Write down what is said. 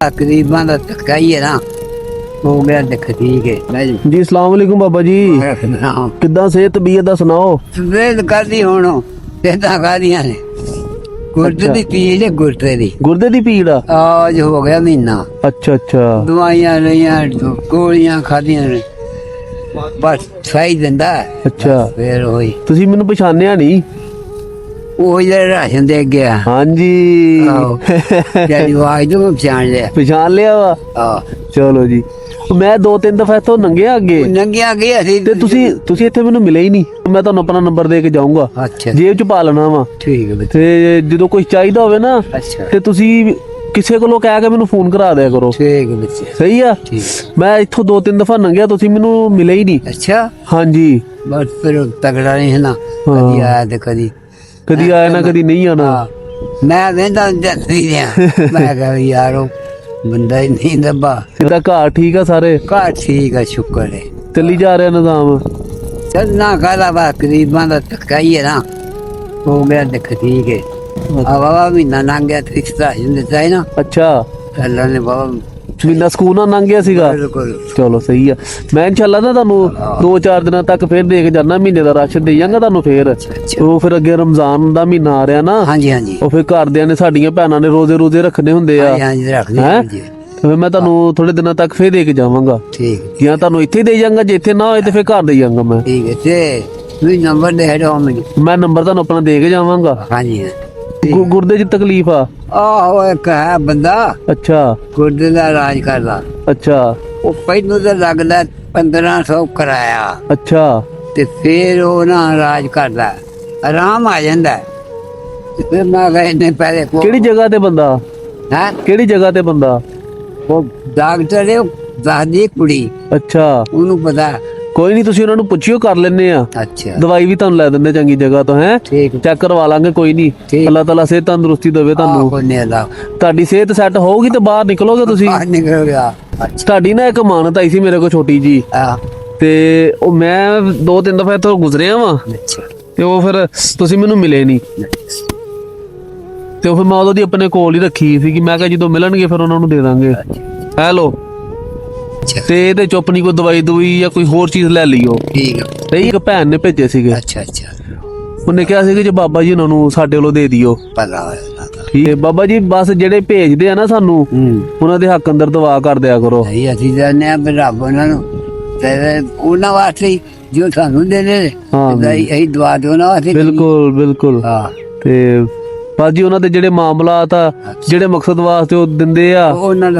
तकरीबन तो धक्का ही है ना हो गया देख ठीक है मैं जी अस्सलाम वालेकुम बाबा जी किदा सेहत तबीयत दा सुनाओ वेद करदी होनो सेहतां कादियां ने गुर्दे दी पीड़ है गुर्दे दी गुर्दे दी पीड़ आ आज हो गया महीना अच्छा अच्छा दवाइयां लियां गोलियां खादियां ने बस सही दिंदा अच्छा फिर होई ਤੁਸੀਂ ਮੈਨੂੰ ਪਛਾਣਿਆ ਨਹੀਂ ਉਹ ਜਿਹੜਾ ਰਾਸ਼ਨ ਦੇ ਗਿਆ ਹਾਂਜੀ ਜਿਹੜੀ ਆਵਾਜ਼ ਤੋਂ ਪਛਾਣ ਲਿਆ ਪਛਾਣ ਲਿਆ ਵਾ ਆ ਚਲੋ ਜੀ ਮੈਂ ਦੋ ਤਿੰਨ ਦਫਾ ਇੱਥੋਂ ਲੰਘਿਆ ਅੱਗੇ ਨੰਗਿਆ ਗਿਆ ਸੀ ਤੇ ਤੁਸੀਂ ਇੱਥੇ ਮੈਨੂੰ ਮਿਲੇ ਹੀ ਨਹੀਂ ਮੈਂ ਤੁਹਾਨੂੰ ਆਪਣਾ ਨੰਬਰ ਦੇ ਕੇ ਜਾਊਂਗਾ ਅੱਛਾ ਜੇਬ 'ਚ ਪਾ ਲੈਣਾ ਵਾ ਠੀਕ ਹੈ ਬੱਚੇ ਤੇ ਜਦੋਂ ਕੁਝ ਚਾਹੀਦਾ ਹੋਵੇ ਨਾ ਅੱਛਾ ਤੇ ਤੁਸੀਂ ਕਿਸੇ ਕੋਲੋਂ ਕਹਿ ਕੇ ਮੈਨੂੰ ਫੋਨ ਕਰਾ ਦਿਆ ਕਰੋ ਠੀਕ ਹੈ ਬੱਚੇ ਸਹੀ ਆ ਠੀਕ ਮੈਂ ਇੱਥੋਂ ਦੋ ਤਿੰਨ ਦਫਾ ਲੰਘਿਆ ਤੁਸੀਂ ਮੈਨੂੰ ਮਿਲੇ ਹੀ ਨਹੀਂ ਅੱਛਾ ਹਾਂਜੀ ਬਸ ਫਿਰ ਤਗੜਾ ਨਹੀਂ ਹੈ ਨਾ ਕਦੀ ਆਇਆ ਤੇ ਕਦੀ ਆਇਆ ਨਾ ਕਦੀ ਨਹੀਂ ਆਣਾ ਹਾਂ ਮੈਂ ਵੇਂਦਾ ਨਹੀਂ ਰਿਹਾ ਮੈਂ ਕਿਹਾ ਵੀ ਯਾਰੋ ਬੰਦਾ ਹੀ ਨਹੀਂ ਦੱਬਾ ਸਿੱਧਾ ਘਰ ਠੀਕ ਆ ਸਾਰੇ ਘਰ ਠੀਕ ਆ ਸ਼ੁਕਰ ਹੈ ਚੱਲੀ ਜਾ ਰਿਹਾ ਨਿਜ਼ਾਮ ਚੱਲਣਾ ਕਾਲਾ ਬਾ ਕਰੀਬਾਂ ਦਾ ਧੱਕਾ ਹੀ ਹੈ ਨਾ ਹੋ ਗਿਆ ਦੇਖ ਠੀਕ ਹੈ ਆਵਾ ਮਹੀਨਾ ਲੰਘ ਗਿਆ ਤੇ ਰਿਸ਼ਤਾ ਜਿੰਦੇ ਹੈ ਨਾ ਅੱਛਾ ਅੱਲਾ ਨੇ ਬਾਬਾ ਮਹੀਨਾ ਸਕੂਲ ਨਾਲ ਲੰਘ ਗਿਆ ਸੀਗਾ ਬਿਲਕੁਲ ਚਲੋ ਸਹੀ ਆ ਮੈਂ ਇਨਸ਼ਾਅੱਲਾ ਨਾ ਤੁਹਾਨੂੰ 2-4 ਦਿਨਾਂ ਤੱਕ ਫੇਰ ਦੇਖ ਜਾਣਾ ਮਹੀਨੇ ਦਾ ਰਾਸ਼ਨ ਦੇ ਜਾਂਗਾ ਤੁਹਾਨੂੰ ਫੇਰ ਅੱਛਾ ਉਹ ਫਿਰ ਅੱਗੇ ਰਮਜ਼ਾਨ ਦਾ ਮਹੀਨਾ ਆ ਰਿਹਾ ਨਾ ਹਾਂਜੀ ਹਾਂਜੀ ਉਹ ਫਿਰ ਘਰਦਿਆਂ ਨੇ ਸਾਡੀਆਂ ਭੈਣਾਂ ਨੇ ਰੋਜ਼ੇ ਰੱਖਣੇ ਹੁੰਦੇ ਆ ਹਾਂਜੀ ਰੱਖ ਹੈਂ? ਲਈ ਫਿਰ ਮੈਂ ਤੁਹਾਨੂੰ ਥੋੜੇ ਦਿਨਾਂ ਤੱਕ ਫੇਰ ਦੇ ਕੇ ਜਾਵਾਂਗਾ ਠੀਕ ਜਾਂ ਤੁਹਾਨੂੰ ਇੱਥੇ ਦੇ ਜਾਵਾਂਗਾ ਜੇ ਇੱਥੇ ਨਾ ਹੋਏ ਤੇ ਫੇਰ ਘਰ ਦੇ ਜਾਵਾਂਗਾ ਮੈਂ ਠੀਕ ਹੈ ਤੇ ਤੁਸੀਂ ਨੰਬਰ ਦੇ ਦਿਓ ਮੈਨੂੰ ਮੈਂ ਨੰਬਰ ਤੁਹਾਨੂੰ ਆਪਣਾ ਦੇ ਕੇ ਜਾਵਾਂਗਾ ਹਾਂਜੀ ਗੁਰਦੇ 'ਚ ਤਕਲੀਫ ਆ ਆਹੋ ਇੱਕ ਹੈ ਬੰਦਾ ਅੱਛਾ ਗੁਰਦੇ ਦਾ ਇਲਾਜ ਕਰਦਾ ਅੱਛਾ ਉਹ ਪਹਿਲੋਂ ਤਾਂ ਲੱਗਦਾ 1500 ਕਰਾਇਆ ਅੱਛਾ ਤੇ ਫਿਰ ਉਹ ਨਾ ਇਲਾਜ ਕਰਦਾ ਆਰਾਮ ਆ ਜਾਂਦਾ ਤੇ ਫਿਰ ਮੈਂ ਕਿਹਾ ਇਹਨੇ ਪਹਿਲੇ ਕਿਹੜੀ ਜਗ੍ਹਾ ਤੇ ਬੰਦਾ ਹੈ ਕਿਹੜੀ ਜਗ੍ਹਾ ਤੇ ਬੰਦਾ ਉਹ ਡਾਕਟਰ ਹੈ ਦਾਦੀ ਕੁੜੀ ਅੱਛਾ ਉਹਨੂੰ ਪਤਾ ਕੋਈ ਨਹੀਂ ਤੁਸੀਂ ਉਹਨਾਂ ਨੂੰ ਪੁੱਛਿਓ ਕਰ ਲੈਣੇ ਆ ਅੱਛਾ ਦਵਾਈ ਵੀ ਤੁਹਾਨੂੰ ਲੈ ਦਿੰਦੇ ਚੰਗੀ ਜਗ੍ਹਾ ਤੋਂ ਹੈ ਠੀਕ ਚੈੱਕ ਕਰਵਾ ਲਾਂਗੇ ਕੋਈ ਨਹੀਂ ਠੀਕ। ਅੱਲਾਹ ਤਾਲਾ ਸਿਹਤ ਤੰਦਰੁਸਤੀ ਦੇਵੇ ਤੁਹਾਨੂੰ ਕੋਈ ਨਹੀਂ ਆਦਾ ਤੁਹਾਡੀ ਸਿਹਤ ਸੈੱਟ ਹੋਊਗੀ ਤੇ ਬਾਹਰ ਨਿਕਲੋਗੇ ਤੁਸੀਂ ਬਾਹਰ ਨਿਕਲ ਗਿਆ ਅੱਛਾ ਤੁਹਾਡੀ ਨਾ ਇੱਕ ਮਾਨਤ ਆਈ ਸੀ ਮੇਰੇ ਕੋਲ ਛੋਟੀ ਜੀ ਆ ਤੇ ਉਹ ਮੈਂ 2-3 ਦਫਾ ਇੱਥੋਂ ਗੁਜ਼ਰਿਆ ਵਾਂ ਅੱਛਾ ਤੇ ਉਹ ਫਿਰ ਤੁਸੀਂ ਮੈਨੂੰ ਮਿਲੇ ਨਹੀਂ ਤੇ ਉਹ ਫਿਰ ਮੈਂ ਉਦੋਂ ਦੀ ਆਪਣੇ ਕੋਲ ਹੀ ਰੱਖੀ ਸੀ ਕਿ ਮੈਂ ਕਿਹਾ ਜਦੋਂ ਮਿਲਣਗੇ ਫਿਰ ਉਹਨਾਂ ਨੂੰ ਦੇ ਦਾਂਗੇ ਹੈਲੋ ਅੱਛਾ ਤੇ ਇਹਦੇ ਚੁੱਪ ਨਹੀਂ ਕੋਈ ਦਵਾਈ ਦੂਈ ਜਾਂ ਕੋਈ ਹੋਰ ਚੀਜ਼ ਲੈ ਲਈਓ ਠੀਕ ਹੈ ਸਹੀ ਇੱਕ ਭੈਣ ਨੇ ਭੇਜੇ ਸੀਗੇ ਅੱਛਾ ਅੱਛਾ ਉਹਨੇ ਕਿਹਾ ਸੀ ਕਿ ਜੇ ਬਾਬਾ ਜੀ ਉਹਨਾਂ ਨੂੰ ਸਾਡੇ ਵੱਲੋਂ ਦੇ ਦਿਓ ਪਤਾ ਹੋਇਆ ਠੀਕ ਹੈ ਬਾਬਾ ਜੀ ਬਸ ਜਿਹੜੇ ਭੇਜਦੇ ਆ ਨਾ ਸਾਨੂੰ ਉਹਨਾਂ ਦੇ ਹੱਕ ਅੰਦਰ ਦੁਆ ਕਰ ਦਿਆ ਕਰੋ ਨਹੀਂ ਅਸੀਂ ਜਾਣਦੇ ਆ ਵੀ ਰੱਬ ਉਹਨਾਂ ਨੂੰ ਤੇ ਉਹਨਾਂ ਵਾਸਤੇ ਹੀ ਜੋ ਸਾਨੂੰ ਦੇ ਦੇ ਹਾਂ। ਅਸੀਂ ਦੁਆ ਦਿਓ ਨਾ ਵਾਸਤੇ ਬਿਲਕੁਲ ਬਿਲਕੁਲ ਹਾਂ ਤੇ ਬਾਜੀ ਉਹਨਾਂ ਦੇ ਜਿਹੜੇ ਮਾਮਲਾਤ ਆ ਜਿਹੜੇ ਮਕਸਦ ਵਾਸਤੇ ਉਹ ਦਿੰਦੇ ਆ ਉਹਨਾਂ